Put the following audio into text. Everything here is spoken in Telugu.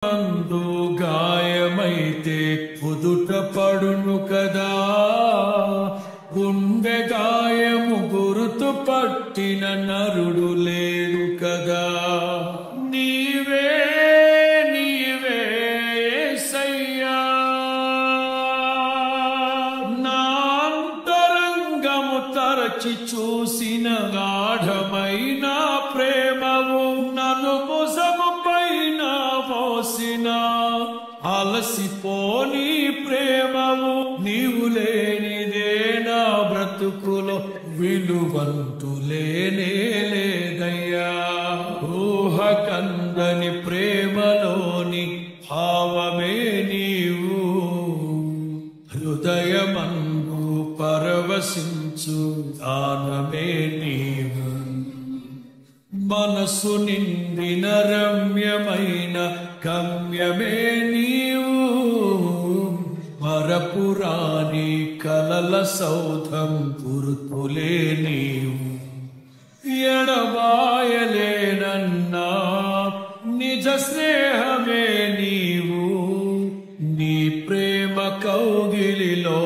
అందు గాయమైతే కుదుట పడును కదా, గుండె గాయము గురుతు పట్టిన నరుడు లేడు కదా. నీవే నీవే యేసయ్యా, నా అంతరంగము తరచి చూసిన గాఢమైన ప్రేమవు, నన్ను భుజము పైన మోసిన అలసిపోని ప్రేమవు, నీవు లేనిదే నా బ్రతుకులో విలువంతు లేనే లేదయ్యా. ఊహకందని ప్రేమలోని భావమే నీవు, హృదయమందు పరవశించు దానమే నీవు. మనసు నిండిన రమ్యమైన గమ్యమే నీవు, మరపురాని కలల సౌధం గుర్తులే నీవు. ఎడబాయలేనన్నా నిజ స్నేహమే నీవు, నీ ప్రేమ కౌగిలిలో